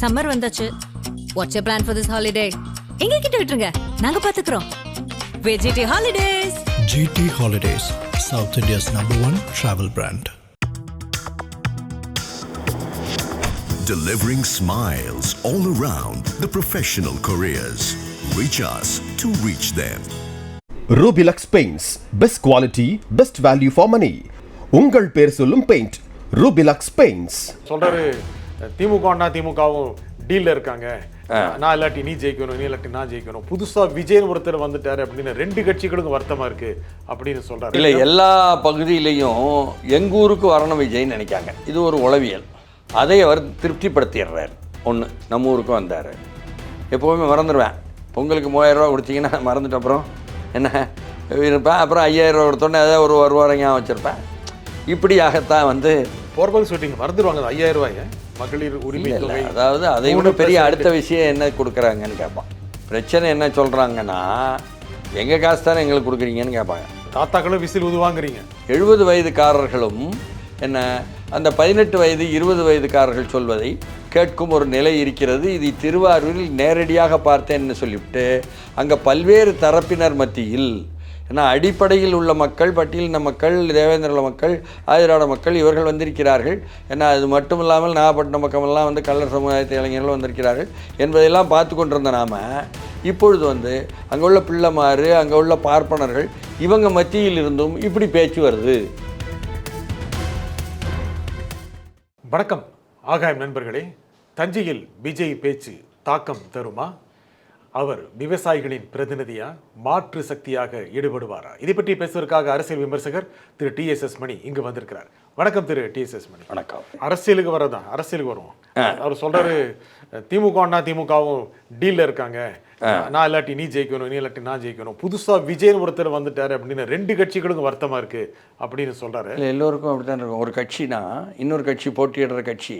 Summer வந்தாச்சு. What's your plan for this holiday? எங்க கிட்ட விட்டுருங்க, நாங்க பாத்துக்கிறோம். VGT holidays. GT Holidays, South India's #1 travel brand. Delivering smiles all around the professional careers. Reach us to reach them. Rubilux Paints, best quality, best value for money. உங்கள் பேர் சொல்லும் paint Rubilux Paints. சொல்றாரு திமுகவும் டீல்ல இருக்காங்க. நான் இல்லாட்டி நீ ஜெயிக்கணும், நீ இல்லாட்டி நான் ஜெயிக்கணும். புதுசா விஜயன் ஒருத்தர் வந்துட்டாரு அப்படின்னு ரெண்டு கட்சிகளுக்கும் வருத்தமா இருக்கு அப்படின்னு சொல்றாரு. இல்லை, எல்லா பகுதியிலையும் எங்க ஊருக்கு வரணும் விஜய்ன்னு நினைக்காங்க. இது ஒரு உளவியல். அதை அவர் திருப்திப்படுத்திடுறார். ஒன்று, நம்ம ஊருக்கும் வந்தார். எப்போவுமே மறந்துடுவேன். பொங்கலுக்கு 3000 ரூபா கொடுத்தீங்கன்னா மறந்துட்டு அப்புறம் என்ன இருப்பேன். அப்புறம் 5000 ரூபா கொடுத்தோன்னே ஏதாவது ஒரு வருவாரங்க வச்சுருப்பேன். இப்படியாகத்தான் வந்து போர்பல் ஷூட்டிங் மறந்துடுவாங்க. 5000 ரூபாய் மகளிர் உரிமை தொகை. அதாவது அதை விட பெரிய அடுத்த விஷயம் என்ன கொடுக்குறாங்கன்னு கேட்பான். பிரச்சனை என்ன சொல்கிறாங்கன்னா, எங்கள் காசு தானே எங்களுக்கு கொடுக்குறீங்கன்னு கேட்பாங்க. தாத்தாக்களும் விசில் ஊதுவாங்கிறீங்க. 70 வயதுக்காரர்களும் என்ன அந்த 18 வயது 20 வயதுக்காரர்கள் சொல்வதை கேட்கும் ஒரு நிலை இருக்கிறது. இது திருவாரூரில் நேரடியாக பார்த்தேன்னு சொல்லிவிட்டு அங்கே பல்வேறு தரப்பினர் மத்தியில் ஏன்னா அடிப்படையில் உள்ள மக்கள், பட்டியலின மக்கள், தேவேந்திர மக்கள், ஆதிராட மக்கள் இவர்கள் வந்திருக்கிறார்கள். ஏன்னா அது மட்டும் இல்லாமல் நாகப்பட்டினம் பக்கமெல்லாம் வந்து கள்ளர் சமுதாயத்து இளைஞர்கள் வந்திருக்கிறார்கள் என்பதையெல்லாம் பார்த்து கொண்டிருந்த நாம் இப்பொழுது வந்து அங்கே உள்ள பிள்ளைமாறு, அங்கே உள்ள பார்ப்பனர்கள் இவங்க மத்தியில் இருந்தும் இப்படி பேச்சு வருது. வணக்கம் ஆகாயம் நண்பர்களே. தஞ்சையில் விஜய் பேச்சு தாக்கம் தருமா? அவர் விவசாயிகளின் பிரதிநிதியா, மாற்று சக்தியாக ஈடுபடுவாரா? இதை பற்றி பேசுவதற்காக அரசியல் விமர்சகர் திரு TSS மணி இங்கு வந்திருக்கிறார். வணக்கம் திரு TSS மணி. வணக்கம். அரசியலுக்கு வருவோம். அவர் சொல்றாரு திமுகவும் டீல்ல இருக்காங்க. நான் இல்லாட்டி நீ ஜெயிக்கணும், நீ இல்லாட்டி நான் ஜெயிக்கணும். புதுசா விஜயன் ஒருத்தர் வந்துட்டாரு அப்படின்னு ரெண்டு கட்சிகளுக்கும் வருத்தமா இருக்கு அப்படின்னு சொல்றாரு. இல்லை, எல்லோருக்கும் அப்படித்தான் இருக்கும். ஒரு கட்சினா இன்னொரு கட்சி போட்டியிடுற கட்சி,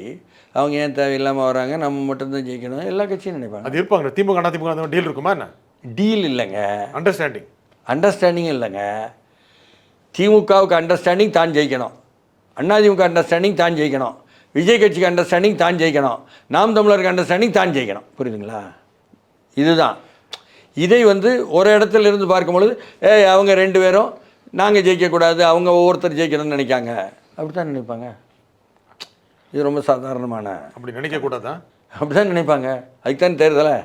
அவங்க ஏன் தேவையில்லாமல் வராங்க, நம்ம மட்டும்தான் ஜெயிக்கணும், எல்லா கட்சியும் நினைப்பாங்க. அது இருப்பாங்க. திமுக டீல் இருக்குமா என்ன? டீல் இல்லைங்க, அண்டர்ஸ்டாண்டிங் இல்லைங்க. திமுகவுக்கு அண்டர்ஸ்டாண்டிங் தான் ஜெயிக்கணும், அதிமுக அண்டர்ஸ்டாண்டிங் தான் ஜெயிக்கணும், விஜய் கட்சிக்கு அண்டர்ஸ்டாண்டிங் தான் ஜெயிக்கணும், நாம் தமிழருக்கு அண்டர்ஸ்டாண்டிங் தான் ஜெயிக்கணும். புரியுதுங்களா? இதுதான். இதை வந்து ஒரு இடத்துல இருந்து பார்க்கும்பொழுது அவங்க ரெண்டு பேரும் நாங்கள் ஜெயிக்கக்கூடாது, அவங்க ஒவ்வொருத்தர் ஜெயிக்கணும்னு நினைக்காங்க. அப்படி தான் நினைப்பாங்க. இது ரொம்ப சாதாரணமான. அப்படி நினைக்கக்கூடாதா? அப்படி தான் நினைப்பாங்க. அதுக்குதான் தேர்தல்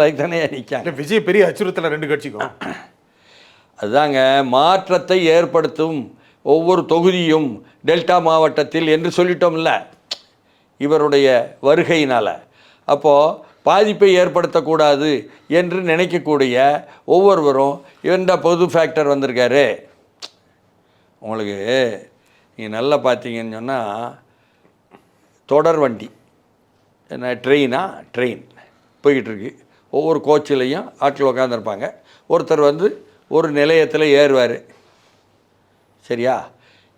அதுக்கு தானே நிற்காங்க. விஜய் பெரிய அச்சுறுத்தல ரெண்டு கட்சிக்கும். அதுதாங்க மாற்றத்தை ஏற்படுத்தும் ஒவ்வொரு தொகுதியும் டெல்டா மாவட்டத்தில் என்று சொல்லிட்டோம்ல இவருடைய வருகையினால். அப்போது பாதிப்பை ஏற்படுத்தக்கூடாது என்று நினைக்கக்கூடிய ஒவ்வொருவரும் இவன்டா பொது ஃபேக்டர் வந்திருக்காரு. உங்களுக்கு நீங்கள் நல்லா பார்த்தீங்கன்னு சொன்னால் தொடர் வண்டி என்ன ட்ரெயின் போய்கிட்டு இருக்கு. ஒவ்வொரு கோச்சிலையும் ஆட்கள் உட்காந்துருப்பாங்க. ஒருத்தர் வந்து ஒரு நிலையத்தில் ஏறுவார். சரியா?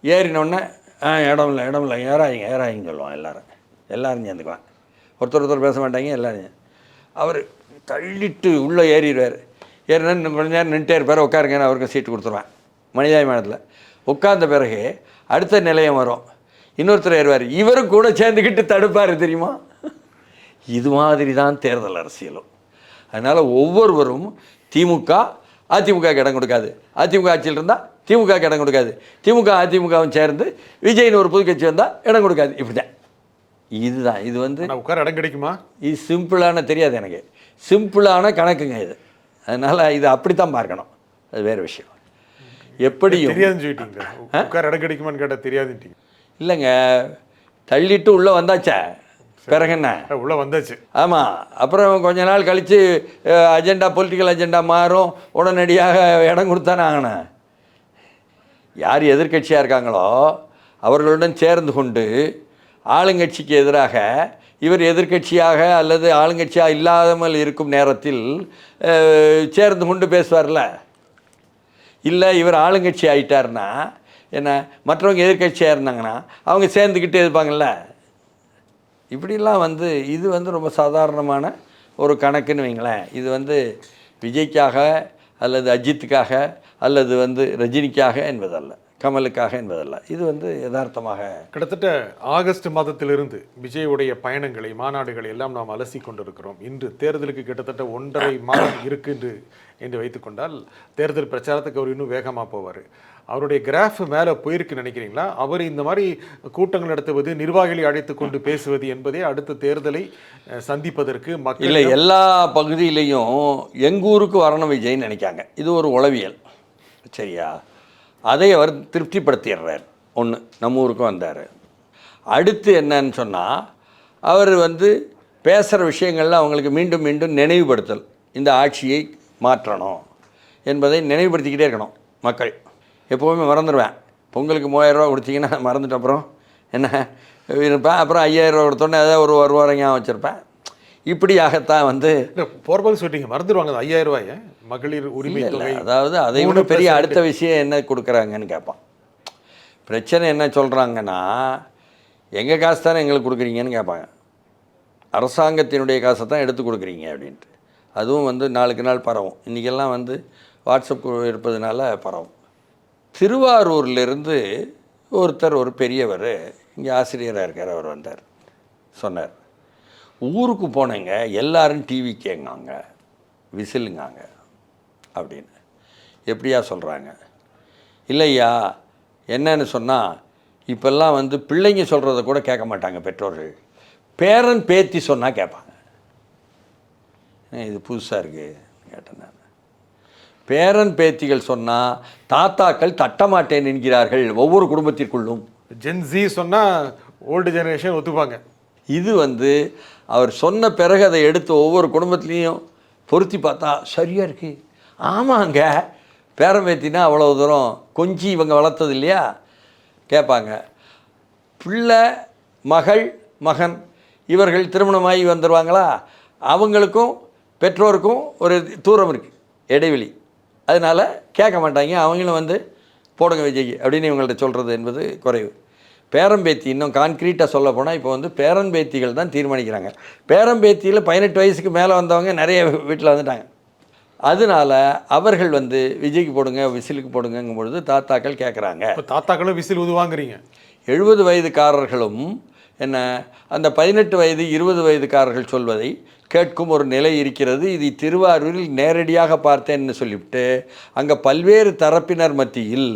ஏறினோடனே இடம் இல்லை ஏறாயிங்க சொல்லுவான். எல்லோரும் சேர்ந்துக்குவான். ஒருத்தர் பேச மாட்டாங்க. எல்லோரும் அவர் தள்ளிட்டு உள்ளே ஏறிடுவார். ஏறினா கொஞ்ச நேரம் நின்றுட்டே இருப்பார். உட்காருங்கன்னு அவருக்கு சீட்டு கொடுத்துருவேன். மனிதாபிமானத்தில் உட்கார்ந்த பிறகு அடுத்த நிலையம் வரும். இன்னொருத்தர் ஏறுவார். இவரும் கூட சேர்ந்துக்கிட்டு தடுப்பார். தெரியுமா? இது மாதிரி தான் தேர்தல் அரசியலும். அதனால் ஒவ்வொருவரும் அதிமுக இடம் கொடுக்காது, அதிமுக ஆட்சியில் இருந்தால் திமுக இடம் கொடுக்காது, அதிமுகவும் சேர்ந்து விஜய்னு ஒரு புது கட்சி வந்தால் இடம் கொடுக்காது. இப்படி தான். இதுதான். இது வந்து உட்கார இடம் கிடைக்குமா? இது சிம்பிளான தெரியாது எனக்கு. சிம்பிளான கணக்குங்க இது. அதனால் இது அப்படித்தான் பார்க்கணும். அது வேறு விஷயம். எப்படியும் தெரியாதுன்னு சொல்லிட்டீங்க. உட்கார இடம் கிடைக்குமான்னு கேட்டால் தெரியாதுன்ட்டீங்க. இல்லைங்க, தள்ளிட்டு உள்ளே வந்தாச்சா பிறகு என்ன உள்ளே வந்தாச்சு. ஆமாம். அப்புறம் கொஞ்ச நாள் கழித்து பொலிட்டிக்கல் அஜெண்டா மாறும். உடனடியாக இடம் கொடுத்தானே ஆகணும். யார் எதிர்கட்சியாக இருக்காங்களோ அவர்களுடன் சேர்ந்து கொண்டு ஆளுங்கட்சிக்கு எதிராக இவர் எதிர்கட்சியாக அல்லது ஆளுங்கட்சியாக இல்லாமல் இருக்கும் நேரத்தில் சேர்ந்து கொண்டு பேசுவார்ல. இல்லை இவர் ஆளுங்கட்சி ஆகிட்டார்னா என்ன, மற்றவங்க எதிர்கட்சியாக இருந்தாங்கன்னா அவங்க சேர்ந்துக்கிட்டு இருப்பாங்கள்ல. இப்படிலாம் வந்து இது வந்து ரொம்ப சாதாரணமான ஒரு கணக்குன்னு வைங்களேன். இது வந்து விஜய்க்காக அல்லது அஜித்துக்காக அல்லது வந்து ரஜினிக்காக என்பதல்ல. கமலுக்காக என்பதல்ல. இது வந்து யதார்த்தமாக கிட்டத்தட்ட ஆகஸ்ட் மாதத்திலிருந்து விஜயுடைய பயணங்களை மாநாடுகளை எல்லாம் நாம் அலசி கொண்டிருக்கிறோம். இன்று தேர்தலுக்கு கிட்டத்தட்ட 1.5 மாதம் இருக்கு என்று வைத்துக்கொண்டால் தேர்தல் பிரச்சாரத்துக்கு அவர் இன்னும் வேகமாக போவார். அவருடைய கிராஃப் மேலே போயிருக்கு நினைக்கிறீங்களா? அவர் இந்த மாதிரி கூட்டங்கள் நடத்துவது, நிர்வாகிகளை அழைத்து கொண்டு பேசுவது என்பதே அடுத்த தேர்தலை சந்திப்பதற்கு மக்கள் இல்லை, எல்லா பகுதியிலையும் எங்கூருக்கு வரணும் விஜய்ன்னு நினைக்காங்க. இது ஒரு உளவியல், சரியா? அதை அவர் திருப்திப்படுத்திடுறார். ஒன்று, நம்ம ஊருக்கும் வந்தார். அடுத்து என்னன்னு சொன்னால், அவர் வந்து பேசுகிற விஷயங்கள்லாம் அவங்களுக்கு மீண்டும் மீண்டும் நினைவுபடுத்தல், இந்த ஆட்சியை மாற்றணும் என்பதை நினைவுபடுத்திக்கிட்டே இருக்கணும் மக்கள். எப்போவுமே மறந்துடுவேன். பொங்கலுக்கு 3000 ரூபா கொடுத்தீங்கன்னா மறந்துட்டு அப்புறம் என்ன இருப்பேன், அப்புறம் 5000 ரூபா கொடுத்தோன்னே ஏதாவது ஒரு வாரம் ஞாபகம் வச்சுருப்பேன். இப்படியாகத்தான் வந்து போர்பல் சொல்லிட்டீங்க, மறந்துடுவாங்க 5000 ரூபாய் மகளிர் உரிமை தொகை. அதாவது அதை விட பெரிய அடுத்த விஷயம் என்ன கொடுக்குறாங்கன்னு கேட்பான். பிரச்சனை என்ன சொல்கிறாங்கன்னா, எங்கள் காசு தானே எங்களுக்கு கொடுக்குறீங்கன்னு கேட்பாங்க. அரசாங்கத்தினுடைய காசை தான் எடுத்து கொடுக்குறீங்க அப்படின்ட்டு. அதுவும் வந்து நாளுக்கு நாள் பரவும். இன்றைக்கெல்லாம் வந்து வாட்ஸ்அப் இருப்பதுனால பரவும். திருவாரூர்லேருந்து ஒருத்தர், ஒரு பெரியவர், இங்கே ஆசிரியராக இருக்கார், அவர் வந்தார், சொன்னார், ஊருக்கு போனேங்க, எல்லாரும் டிவி கேங்காங்க, விசிலுங்காங்க அப்படின்னு. எப்படியா சொல்கிறாங்க? இல்லையா, என்னன்னு சொன்னால், இப்போல்லாம் வந்து பிள்ளைங்க சொல்கிறத கூட கேட்க மாட்டாங்க பெற்றோர்கள், பேரன் பேத்தி சொன்னால் கேட்பாங்க. இது புதுசாக இருக்குது கேட்டேன் நான். பேரன் பேத்திகள் சொன்னால் தாத்தாக்கள் தட்டமாட்டேன் என்கிறார்கள் ஒவ்வொரு குடும்பத்திற்குள்ளும். ஜென்ஸி சொன்னால் ஓல்டு ஜெனரேஷன் ஒத்துப்பாங்க. இது வந்து அவர் சொன்ன பிறகு அதை எடுத்து ஒவ்வொரு குடும்பத்துலேயும் பொருத்தி பார்த்தா சரியாக இருக்குது. ஆமாங்க, பேரம்பேத்தினா அவ்வளோ தூரம் கொஞ்சி இவங்க வளர்த்தது இல்லையா கேட்பாங்க. பிள்ளை, மகள், மகன் இவர்கள் திருமணமாகி வந்துடுவாங்களா, அவங்களுக்கும் பெற்றோருக்கும் ஒரு தூரம் இருக்குது, இடைவெளி. அதனால் கேட்க மாட்டாங்க. அவங்களும் வந்து போடுங்க விஜய் அப்படின்னு இவங்கள்ட்ட சொல்கிறது என்பது குறைவு. பேரம்பேத்தி இன்னும் கான்க்ரீட்டாக சொல்ல போனால் இப்போ வந்து பேரம்பேத்திகள் தான் தீர்மானிக்கிறாங்க. பேரம்பேத்தியில் 18 வயசுக்கு மேலே வந்தவங்க நிறைய வீட்டில் வந்துட்டாங்க. அதனால் அவர்கள் வந்து விஜய்க்கு போடுங்க, விசிலுக்கு போடுங்கும் பொழுது தாத்தாக்கள் கேட்குறாங்க. இப்போ தாத்தாக்களும் விசில் ஊதுவாங்கிறீங்க. 70 வயதுக்காரர்களும் என்ன அந்த 18 வயது 20 வயதுக்காரர்கள் சொல்வதை கேட்கும் ஒரு நிலை இருக்கிறது. இது திருவாரூரில் நேரடியாக பார்த்தேன்னு சொல்லிவிட்டு அங்கே பல்வேறு தரப்பினர் மத்தியில்,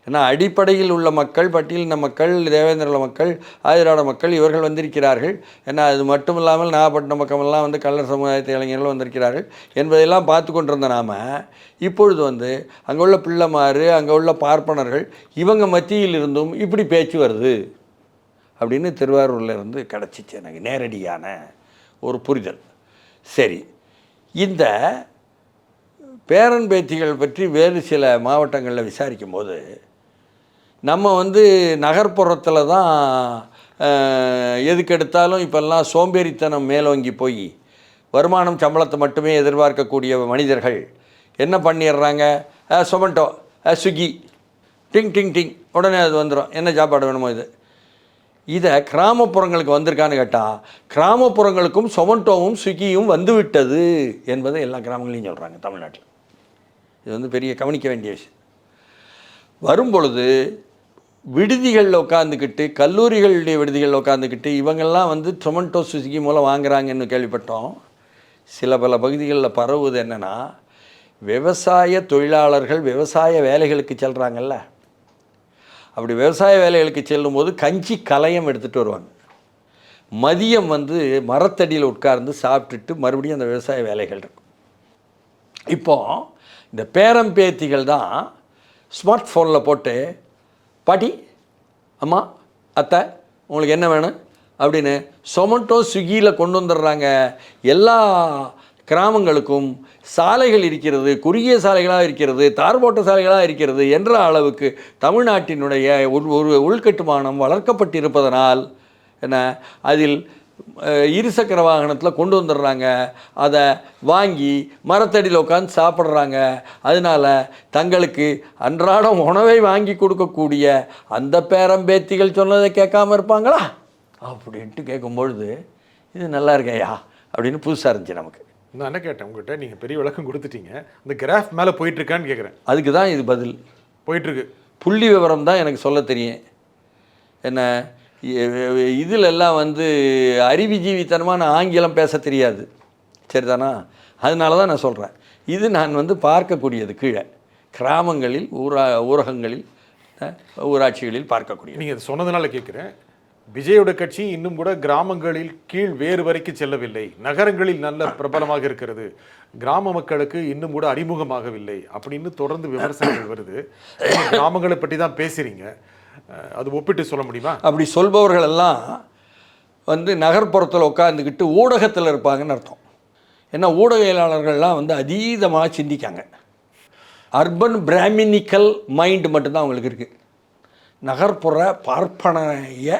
ஏன்னா அடிப்படையில் உள்ள மக்கள், பட்டியலின மக்கள், தேவேந்திர மக்கள், ஆதிராட மக்கள் இவர்கள் வந்திருக்கிறார்கள். ஏன்னா அது மட்டும் இல்லாமல் நாகப்பட்டினம் பக்கமெல்லாம் வந்து கள்ளர் சமுதாயத்தை இளைஞர்கள் வந்திருக்கிறார்கள் என்பதையெல்லாம் பார்த்து கொண்டிருந்த நாம் இப்பொழுது வந்து அங்கே உள்ள பிள்ளைமாறு, அங்கே உள்ள பார்ப்பனர்கள் இவங்க மத்தியில் இருந்தும் இப்படி பேச்சு வருது அப்படின்னு திருவாரூரில் இருந்து கிடச்சிச்சு எனக்கு நேரடியான ஒரு புரிதல். சரி, இந்த பேரன் பேத்திகள் பற்றி வேறு சில மாவட்டங்களில் விசாரிக்கும் போது நம்ம வந்து நகர்ப்புறத்தில் தான் எதுக்கெடுத்தாலும் இப்போல்லாம் சோம்பேறித்தனம் மேலோங்கி போய் வருமானம் சம்பளத்தை மட்டுமே எதிர்பார்க்கக்கூடிய மனிதர்கள் என்ன பண்ணிடுறாங்க, சொமட்டோ, ஸ்விக்கி, டிங் டிங் டிங் உடனே அது வந்துடும், என்ன சாப்பாடு வேணுமோ இது. இதை கிராமப்புறங்களுக்கு வந்திருக்கான்னு கேட்டால் கிராமப்புறங்களுக்கும் சொமட்டோவும் ஸ்விக்கியும் வந்துவிட்டது என்பதை எல்லா கிராமங்களையும் சொல்கிறாங்க தமிழ்நாட்டில். இது வந்து பெரிய கவனிக்க வேண்டிய விஷயம். வரும்பொழுது விடுதிகளில் உட்காந்துக்கிட்டு, கல்லூரிகளுடைய விடுதிகளில் உட்காந்துக்கிட்டு இவங்கெல்லாம் வந்து சொமட்டோ ஸ்விக்கி மூலம் வாங்குறாங்கன்னு கேள்விப்பட்டோம். சில பல பகுதிகளில் பரவுவது என்னென்னா, விவசாய தொழிலாளர்கள் விவசாய வேலைகளுக்கு செல்கிறாங்கல்ல, அப்படி விவசாய வேலைகளுக்கு செல்லும்போது கஞ்சி கலையம் எடுத்துகிட்டு வருவாங்க. மதியம் வந்து மரத்தடியில் உட்கார்ந்து சாப்பிட்டுட்டு மறுபடியும் அந்த விவசாய வேலைகள் இருக்கும். இப்போது இந்த பேரம்பேத்திகள் தான் ஸ்மார்ட் ஃபோனில் போட்டு, பாட்டி, அம்மா, அத்தை, உங்களுக்கு என்ன வேணும் அப்படின்னு சொமட்டோ ஸ்விக்கியில் கொண்டு வந்துடுறாங்க. எல்லா கிராமங்களுக்கும் சாலைகள் இருக்கிறது, குறுகிய சாலைகளாக இருக்கிறது, தார் போட்ட சாலைகளாக இருக்கிறது என்ற அளவுக்கு தமிழ்நாட்டினுடைய ஒரு உள்கட்டுமானம் வளர்க்கப்பட்டிருப்பதனால் என்ன அதில் இருசக்கர வாகனத்தில் கொண்டு வந்துடுறாங்க. அதை வாங்கி மரத்தடியில் உட்காந்து சாப்பிட்றாங்க. அதனால் தங்களுக்கு அன்றாடம் உணவை வாங்கி கொடுக்கக்கூடிய அந்த பேரம்பேத்திகள் சொன்னதை கேட்காம இருப்பாங்களா அப்படின்ட்டு கேட்கும்பொழுது இது நல்லா இருக்கையா அப்படின்னு புதுசாக இருந்துச்சு நமக்கு. நான் என்ன கேட்டேன் உங்கள்கிட்ட, நீங்கள் பெரிய விளக்கம் கொடுத்துட்டீங்க. அந்த கிராஃப் மேலே போயிட்டுருக்கான்னு கேட்குறேன். அதுக்கு தான் இது பதில். போயிட்டுருக்கு. புள்ளி விவரம் தான் எனக்கு சொல்ல தெரியும். என்ன இதிலெல்லாம் வந்து அறிவுஜீவித்தனமான ஆங்கிலம் பேச தெரியாது, சரிதானா? அதனால தான் நான் சொல்கிறேன். இது நான் வந்து பார்க்கக்கூடியது கீழே கிராமங்களில் ஊரகங்களில் ஊராட்சிகளில் பார்க்கக்கூடிய. நீங்கள் இது சொன்னதுனால கேட்குறேன், விஜயோட கட்சி இன்னும் கூட கிராமங்களில் கீழ் வேறு வரைக்கும் செல்லவில்லை, நகரங்களில் நல்ல பிரபலமாக இருக்கிறது, கிராம மக்களுக்கு இன்னும் கூட அறிமுகமாகவில்லை அப்படின்னு தொடர்ந்து விமர்சனங்கள் வருது. கிராமங்களை பற்றி தான் பேசுகிறீங்க, அது ஒப்பிட்டு சொல்ல முடியுமா? அப்படி சொல்பவர்கள் எல்லாம் வந்து நகர்ப்புறத்தில் உட்காந்துக்கிட்டு ஊடகத்தில் இருப்பாங்கன்னு அர்த்தம். ஏன்னா ஊடகவியலாளர்கள்லாம் வந்து அதீதமாக சிந்திக்காங்க. அர்பன் பிராமினிக்கல் மைண்ட் மட்டும்தான் அவங்களுக்கு இருக்குது. நகர்ப்புற பார்ப்பனைய,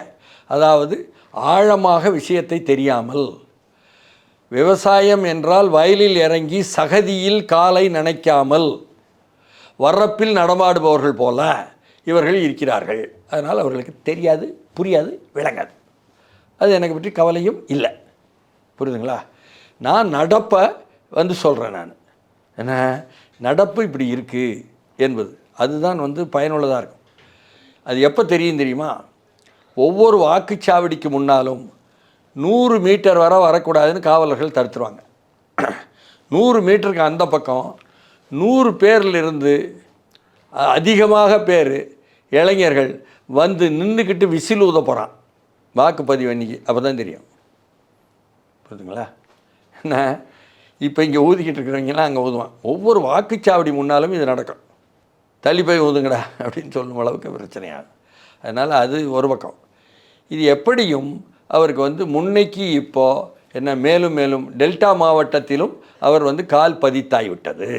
அதாவது ஆழமாக விஷயத்தை தெரியாமல், விவசாயம் என்றால் வயலில் இறங்கி சகதியில் காலை நனைக்காமல் வரப்பில் நடமாடுபவர்கள் போல இவர்கள் இருக்கிறார்கள். அதனால் அவர்களுக்கு தெரியாது, புரியாது, விளங்காது. அது எனக்கு பற்றி கவலையும் இல்லை, புரியுதுங்களா? நான் நடப்பை வந்து சொல்கிறேன். நான் என்ன நடப்பு இப்படி இருக்குது என்பது அதுதான் வந்து பயனுள்ளதாக இருக்கும். அது எப்போ தெரியுமா? ஒவ்வொரு வாக்குச்சாவடிக்கு முன்னாலும் 100 மீட்டர் வரை வரக்கூடாதுன்னு காவலர்கள் தடுத்துருவாங்க. 100 மீட்டருக்கு அந்த பக்கம் 100 பேரிலிருந்து அதிகமாக பேர் இளைஞர்கள் வந்து நின்றுக்கிட்டு விசில் ஊத போகிறான் வாக்குப்பதிவு அன்றைக்கி. அப்போ தான் தெரியும், புரியுதுங்களா? என்ன இப்போ இங்கே ஊதிக்கிட்டு இருக்கிறவங்கலாம் அங்கே ஊதுவான். ஒவ்வொரு வாக்குச்சாவடி முன்னாலும் இது நடக்கும். தள்ளி போய் ஊதுங்கடா அப்படின்னு சொல்லும் அளவுக்கு பிரச்சனையாகும். அதனால் அது ஒரு பக்கம். இது எப்படியும் அவருக்கு வந்து முன்னைக்கு இப்போது என்ன மேலும் மேலும் டெல்டா மாவட்டத்திலும் அவர் வந்து கால் பதித்தாய்விட்டது.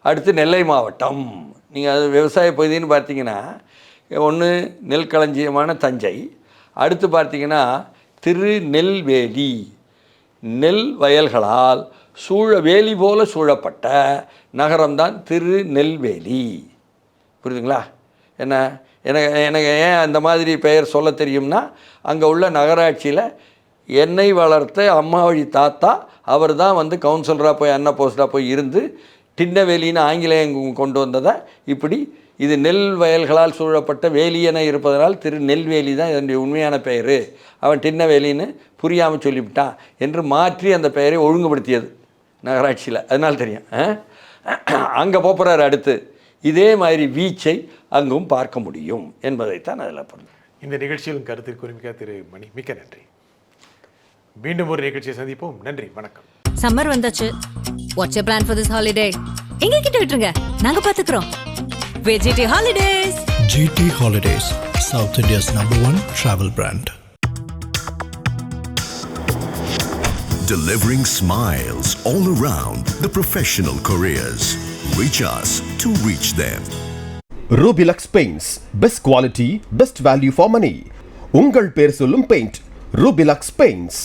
அடுத்து நெல்லை மாவட்டம், நீங்கள் அது விவசாய பகுதின்னு பார்த்தீங்கன்னா ஒன்று நெல் களஞ்சியமான தஞ்சை, அடுத்து பார்த்தீங்கன்னா திருநெல்வேலி, நெல் வயல்களால் வேலி போல சூழப்பட்ட நகரம்தான் திருநெல்வேலி, புரியுதுங்களா? என்ன எனக்கு ஏன் அந்த மாதிரி பெயர் சொல்ல தெரியும்னா, அங்கே உள்ள நகராட்சியில் என்னை வளர்த்த அம்மா வழி தாத்தா அவர் தான் வந்து கவுன்சிலராக போய் அண்ணா போஸ்டாக போய் இருந்து டின்னவேலின்னு ஆங்கிலேயம் கொண்டு வந்ததை இப்படி இது நெல் வயல்களால் சூழப்பட்ட வேலியென இருப்பதனால் திருநெல்வேலி தான் இதனுடைய உண்மையான பெயர், அவன் டின்னவேலின்னு புரியாமல் சொல்லிவிட்டான் என்று மாற்றி அந்த பெயரை ஒழுங்குபடுத்தியது நகராட்சியில். அதனால் தெரியும். அங்கே போகிறார். அடுத்து இதே மாதிரி வீச்சை அங்கும் பார்க்க முடியும் என்பதைத்தான் அதில் பண்ணுறேன். இந்த நிகழ்ச்சியிலும் கருத்து குறிமிக்க திரு மணி, மிக்க நன்றி. மீண்டும் ஒரு நிகழ்ச்சியை சந்திப்போம். நன்றி, வணக்கம். சம்மர் வந்தாச்சு. What's your plan for this holiday? எங்க கிட்ட விட்டுருங்க, நாங்க பாத்துக்கிறோம். VGT holidays. GT Holidays, South India's #1 travel brand. Delivering smiles all around the professional careers. Reach us to reach them. Rubilux Paints, best quality, best value for money. உங்கள் பேர் சொல்லும் paint Rubilux Paints.